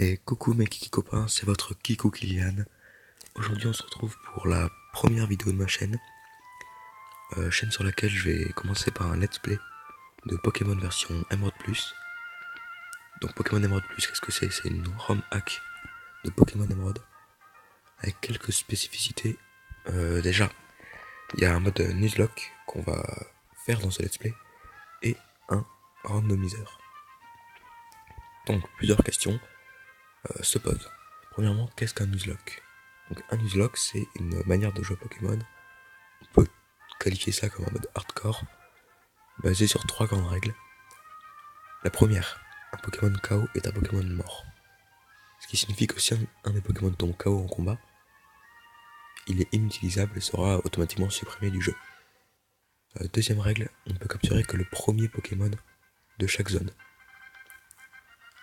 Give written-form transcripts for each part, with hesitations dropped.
Et coucou mes kiki copains, c'est votre Kikou Kylian. Aujourd'hui on se retrouve pour la première vidéo de ma chaîne. Chaîne sur laquelle je vais commencer par un let's play de Pokémon version Emerald Plus. Donc Pokémon Emerald Plus, qu'est-ce que c'est? C'est une ROM hack de Pokémon Emerald avec quelques spécificités. Déjà, il y a un mode Nuzlocke qu'on va faire dans ce let's play et un randomiseur. Donc plusieurs questions se posent. Premièrement, qu'est-ce qu'un Nuzlocke? Donc un Nuzlocke, c'est une manière de jouer à Pokémon. On peut qualifier ça comme un mode hardcore, basé sur 3 grandes règles. La première, un Pokémon KO est un Pokémon mort. Ce qui signifie que si un des Pokémon tombe KO en combat, il est inutilisable et sera automatiquement supprimé du jeu. Deuxième règle, on ne peut capturer que le premier Pokémon de chaque zone,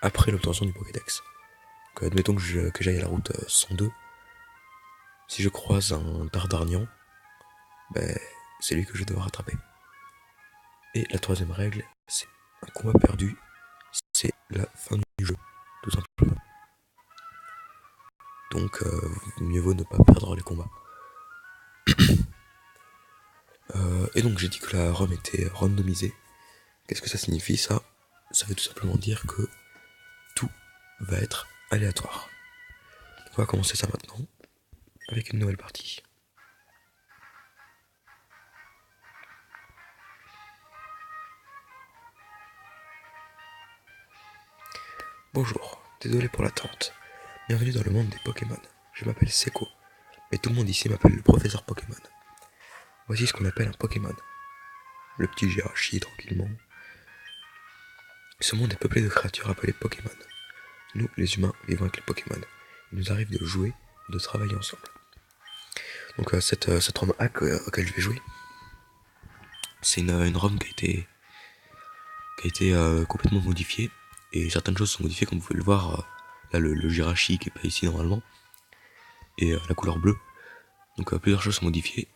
après l'obtention du Pokédex. Donc, admettons que j'aille à la route 102, si je croise un Dardarnian, c'est lui que je vais devoir attraper. Et la troisième règle, c'est un combat perdu, c'est la fin du jeu, tout simplement. Donc, mieux vaut ne pas perdre les combats. Et donc, j'ai dit que la ROM était randomisée. Qu'est-ce que ça signifie ça? Ça veut tout simplement dire que tout va être aléatoire. On va commencer ça maintenant, avec une nouvelle partie. Bonjour, désolé pour l'attente. Bienvenue dans le monde des Pokémon. Je m'appelle Seko, mais tout le monde ici m'appelle le professeur Pokémon. Voici ce qu'on appelle un Pokémon. Le petit Jirachi, tranquillement. Ce monde est peuplé de créatures appelées Pokémon. Nous, les humains, vivons avec les Pokémon. Il nous arrive de jouer et de travailler ensemble. Donc cette ROM hack auquel je vais jouer, c'est une ROM qui a été complètement modifiée. Et certaines choses sont modifiées, comme vous pouvez le voir. Là, le Jirachi qui est pas ici normalement. Et la couleur bleue. Donc plusieurs choses sont modifiées.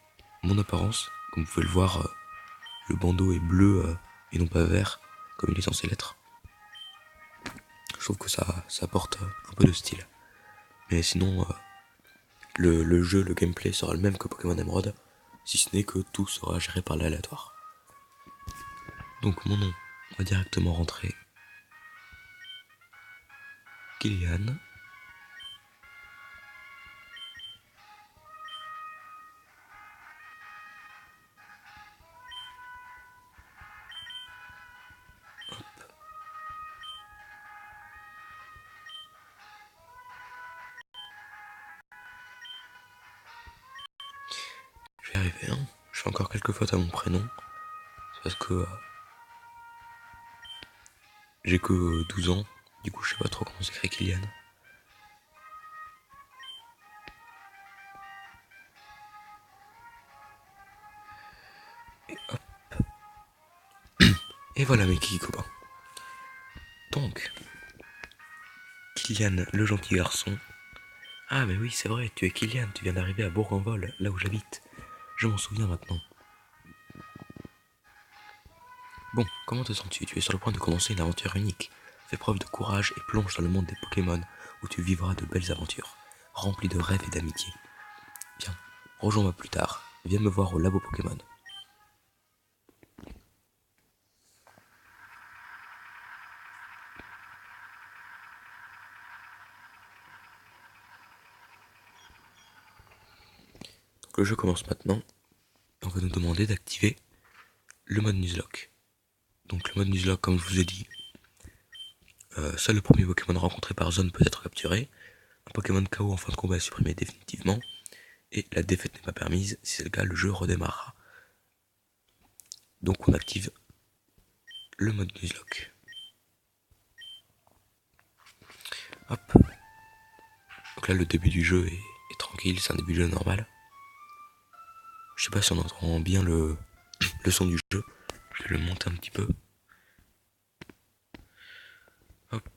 Mon apparence, comme vous pouvez le voir, le bandeau est bleu et non pas vert, comme il est censé l'être. Je trouve que ça apporte un peu de style. Mais sinon, le jeu, le gameplay sera le même que Pokémon Emerald, si ce n'est que tout sera géré par l'aléatoire. Donc mon nom, on va directement rentrer Kylian. Je vais y arriver, hein. Je fais encore quelques fautes à mon prénom. C'est parce que j'ai que 12 ans. Du coup, je sais pas trop comment s'écrit Kylian. Et hop. Et voilà mes kiki copains. Donc, Kylian, le gentil garçon. Ah mais oui, c'est vrai, tu es Kylian, tu viens d'arriver à Bourg-en-Vol, là où j'habite. Je m'en souviens maintenant. Bon, comment te sens-tu? Tu es sur le point de commencer une aventure unique. Fais preuve de courage et plonge dans le monde des Pokémon, où tu vivras de belles aventures, remplies de rêves et d'amitié. Bien, rejoins-moi plus tard, viens me voir au labo Pokémon. Donc le jeu commence maintenant, et on va nous demander d'activer le mode Nuzlocke. Donc le mode Nuzlocke, comme je vous ai dit, seul le premier Pokémon rencontré par zone peut être capturé, un Pokémon KO en fin de combat est supprimé définitivement, et la défaite n'est pas permise, si c'est le cas, le jeu redémarrera. Donc on active le mode Nuzlocke. Hop. Donc là le début du jeu est tranquille, c'est un début de jeu normal. Je sais pas si on entend bien le son du jeu, je vais le monter un petit peu. Hop.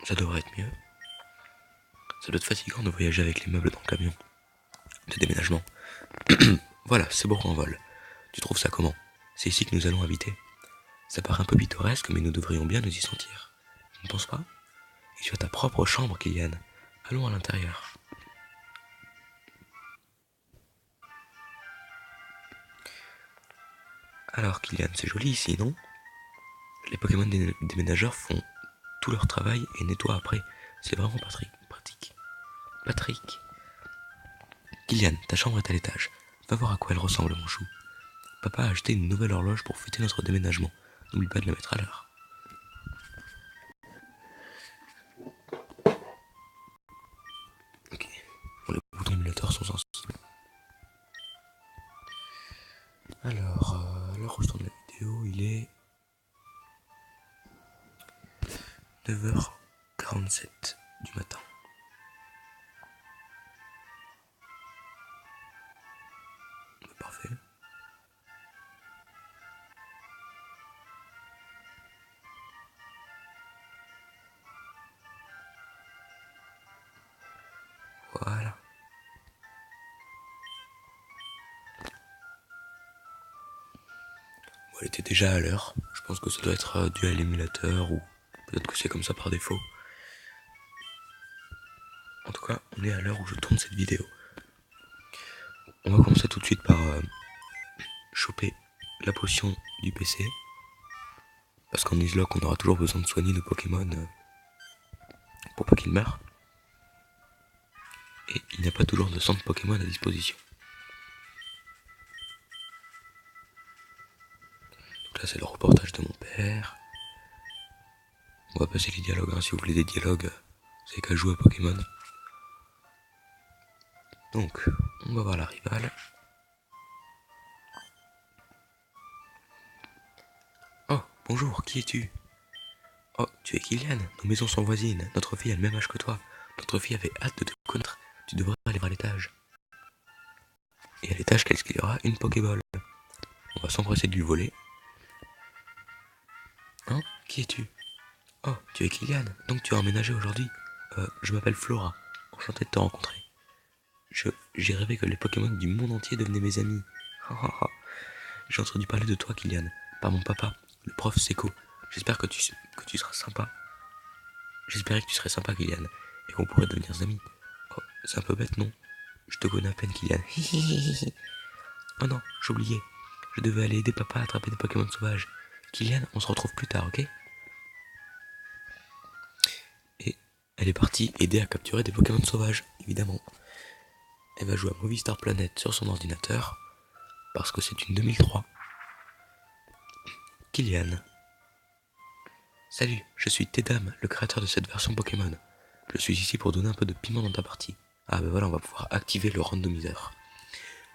Ça devrait être mieux. Ça doit être fatigant de voyager avec les meubles dans le camion de déménagement. Voilà, c'est Bourg-en-Vol. Tu trouves ça comment? C'est ici que nous allons habiter. Ça paraît un peu pittoresque, mais nous devrions bien nous y sentir. Tu ne penses pas? Et tu as ta propre chambre, Kylian. Allons à l'intérieur. Alors, Kylian, c'est joli ici, non? Les Pokémon déménageurs font tout leur travail et nettoient après. C'est vraiment pratique. Patrick. Kylian, ta chambre est à l'étage. Va voir à quoi elle ressemble, mon chou. Papa a acheté une nouvelle horloge pour fêter notre déménagement. N'oublie pas de la mettre à l'heure. Ok. Bon, les boutons émulateurs sont sensibles. Alors, à l'heure où je tourne la vidéo, il est 9h47 du matin. Parfait. Voilà. Bon, elle était déjà à l'heure. Je pense que ça doit être dû à l'émulateur ou peut-être que c'est comme ça par défaut. En tout cas, on est à l'heure où je tourne cette vidéo. On va commencer tout de suite par choper la potion du PC. Parce qu'en Nuzlocke, on aura toujours besoin de soigner nos Pokémon pour pas qu'ils meurent. Et il n'y a pas toujours de centre Pokémon à disposition. Donc là, c'est le reportage de mon père. On va passer les dialogues, hein. Si vous voulez des dialogues, vous avez qu'à jouer à Pokémon. Donc, on va voir la rivale. Oh, bonjour, qui es-tu? Oh, tu es Kylian, nos maisons sont voisines. Notre fille a le même âge que toi. Notre fille avait hâte de te connaître. Tu devrais aller voir l'étage. Et à l'étage, qu'est-ce qu'il y aura? Une Pokéball. On va s'empresser de lui voler. Hein? Qui es-tu? Oh, tu es Kylian, donc tu as emménagé aujourd'hui. Je m'appelle Flora. Enchanté de te rencontrer. J'ai rêvé que les Pokémon du monde entier devenaient mes amis. J'ai entendu parler de toi, Kylian, par mon papa, le prof Seco. J'espère que tu seras sympa. J'espérais que tu serais sympa, Kylian, et qu'on pourrait devenir amis. Oh, c'est un peu bête, non? Je te connais à peine, Kylian. Oh non, j'oubliais. Je devais aller aider papa à attraper des Pokémon sauvages. Kylian, on se retrouve plus tard, ok? Et elle est partie aider à capturer des Pokémon sauvages, évidemment. Elle va jouer à Movie Star Planet sur son ordinateur, parce que c'est une 2003. Kylian. Salut, je suis Tedam, le créateur de cette version Pokémon. Je suis ici pour donner un peu de piment dans ta partie. Ah ben voilà, on va pouvoir activer le randomiseur.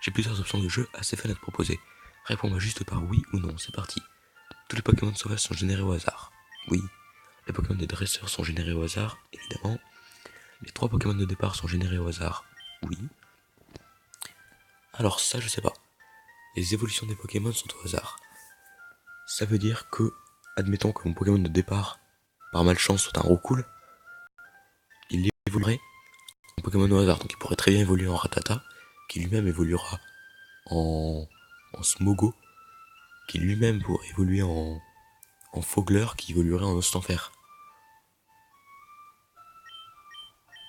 J'ai plusieurs options de jeu assez fun à te proposer. Réponds-moi juste par oui ou non, c'est parti. Tous les Pokémon sauvages sont générés au hasard. Oui. Les Pokémon des dresseurs sont générés au hasard, évidemment. Les 3 Pokémon de départ sont générés au hasard. Oui. Alors ça, je sais pas. Les évolutions des Pokémon sont au hasard. Ça veut dire que, admettons que mon Pokémon de départ, par malchance, soit un Roucoule, il évoluerait en Pokémon au hasard. Donc il pourrait très bien évoluer en Rattata, qui lui-même évoluera en Smogo, qui lui-même pourrait évoluer en Fogler, qui évoluerait en Ostenfer.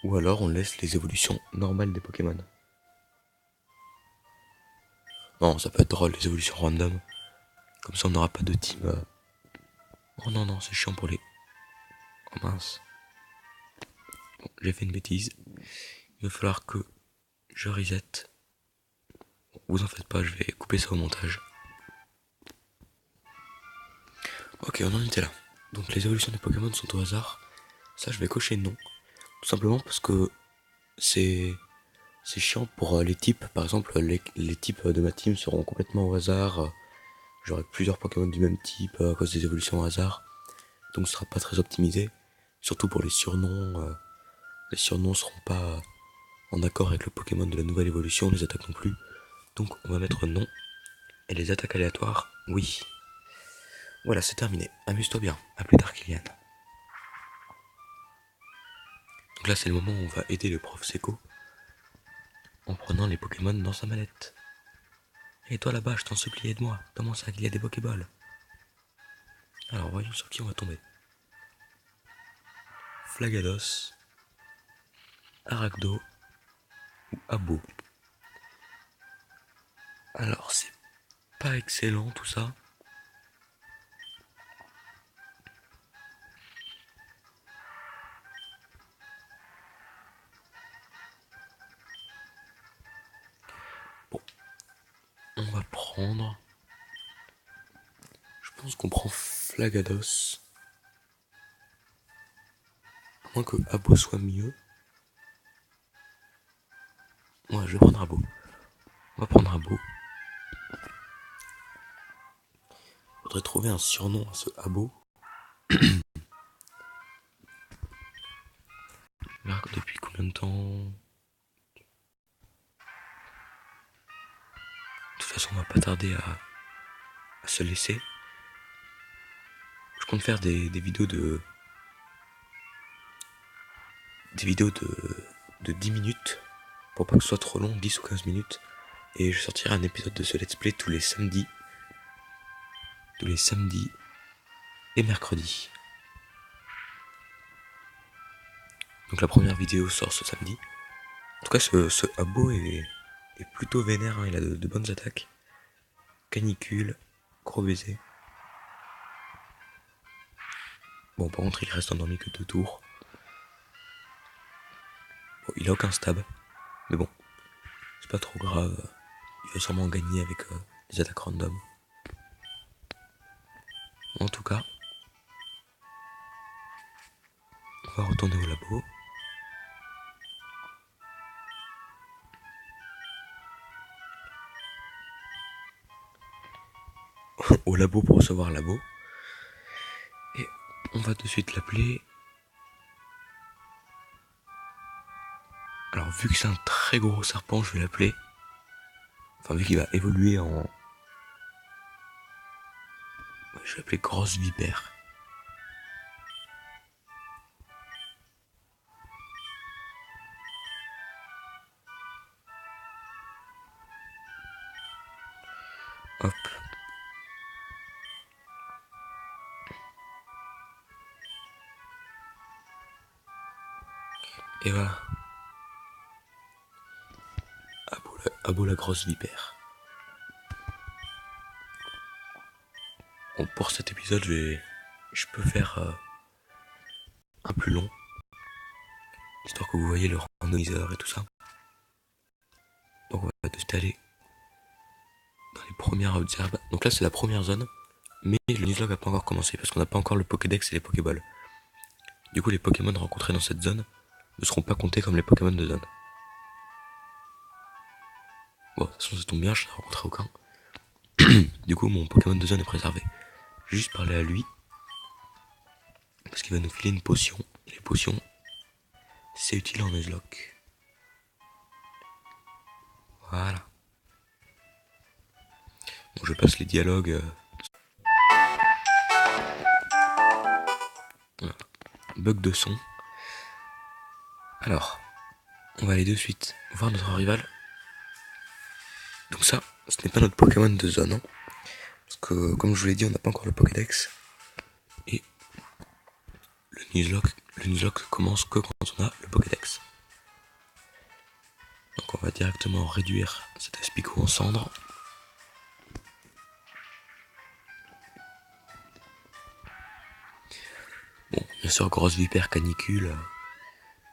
Ou alors on laisse les évolutions normales des Pokémon. Non, ça peut être drôle, les évolutions random. Comme ça on n'aura pas de team. Oh non, non, c'est chiant pour les... Oh mince. Bon, j'ai fait une bêtise. Il va falloir que je reset. Bon, vous en faites pas, je vais couper ça au montage. Ok, on en était là. Donc les évolutions des Pokémon sont au hasard. Ça, je vais cocher non. Tout simplement parce que c'est chiant pour les types. Par exemple, les types de ma team seront complètement au hasard. J'aurai plusieurs Pokémon du même type à cause des évolutions au hasard. Donc ce sera pas très optimisé. Surtout pour les surnoms. Les surnoms seront pas en accord avec le Pokémon de la nouvelle évolution, les attaques non plus. Donc on va mettre non. Et les attaques aléatoires, oui. Voilà, c'est terminé. Amuse-toi bien. À plus tard, Kylian. Donc là, c'est le moment où on va aider le prof Seco en prenant les Pokémon dans sa mallette. Et toi là-bas, je t'en supplie, aide-moi. Comment ça qu'il y a des Pokéballs? Alors voyons sur qui on va tomber. Flagados, Arachdo ou Abo. Alors c'est pas excellent tout ça. Bon, on va prendre... Je pense qu'on prend Flagados. À moins que Abo soit mieux. Ouais, je vais prendre Abo. On va prendre Abo. Faudrait trouver un surnom à ce Abo. Depuis combien de temps? De toute façon, on va pas tarder à se laisser. Je compte faire des vidéos de... Des vidéos de 10 minutes. Pour pas que ce soit trop long, 10 ou 15 minutes. Et je sortirai un épisode de ce let's play tous les samedis. Tous les samedis et mercredis. Donc la première vidéo sort ce samedi. En tout cas, ce Abo est plutôt vénère, hein. Il a de bonnes attaques. Canicule, gros baiser. Bon, par contre, il reste endormi que 2 tours. Bon, il a aucun stab. Mais bon, c'est pas trop grave. Il va sûrement gagner avec les attaques random. En tout cas, on va retourner au labo. Au labo pour recevoir labo. Et on va de suite l'appeler. Alors vu que c'est un très gros serpent, je vais l'appeler. Enfin vu qu'il va évoluer en... Je vais l'appeler grosse vipère. Hop. Et voilà. Abo la grosse vipère. Bon, pour cet épisode, je peux faire un plus long. Histoire que vous voyez le randomizer et tout ça. Donc on va de suite aller dans les premières observes. Donc là c'est la première zone. Mais le newslog n'a pas encore commencé parce qu'on n'a pas encore le Pokédex et les Pokéballs. Du coup les Pokémon rencontrés dans cette zone ne seront pas comptés comme les Pokémon de zone. Bon, de toute façon ça tombe bien, je n'ai rencontré aucun. Du coup mon Pokémon de zone est préservé. Je vais juste parler à lui. Parce qu'il va nous filer une potion. Et les potions, c'est utile en nuzlocke. Voilà. Bon, je passe les dialogues. Voilà. Bug de son. Alors, on va aller de suite voir notre rival. Donc ça, ce n'est pas notre Pokémon de zone. Hein, parce que, comme je vous l'ai dit, on n'a pas encore le Pokédex. Et le nuzlocke commence que quand on a le Pokédex. Donc on va directement réduire cet Aspico en cendres. Bon, bien sûr, grosse vipère canicule,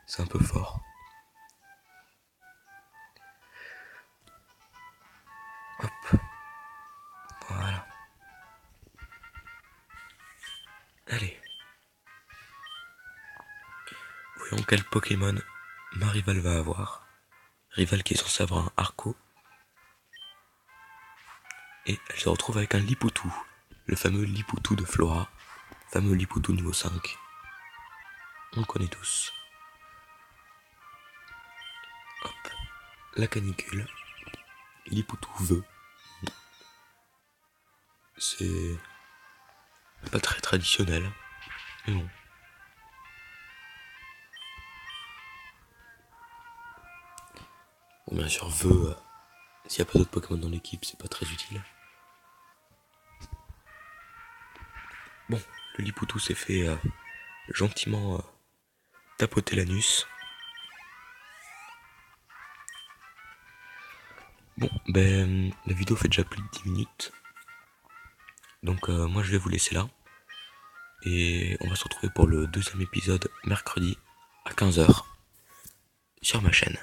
c'est un peu fort. Hop. Voilà. Allez. Voyons quel Pokémon ma rivale va avoir. Rival qui est censé avoir un Arco. Et elle se retrouve avec un Lipoutou. Le fameux Lipoutou de Flora. Fameux Lipoutou niveau 5. On le connaît tous. Hop. La canicule. Lipoutou veut. C'est pas très traditionnel. Mais bon. Bon, bien sûr, veut. S'il n'y a pas d'autres Pokémon dans l'équipe, c'est pas très utile. Bon, le Lipoutou s'est fait gentiment tapoter l'anus. Bon, ben, la vidéo fait déjà plus de 10 minutes. Donc moi je vais vous laisser là. Et on va se retrouver pour le deuxième épisode mercredi à 15h sur ma chaîne.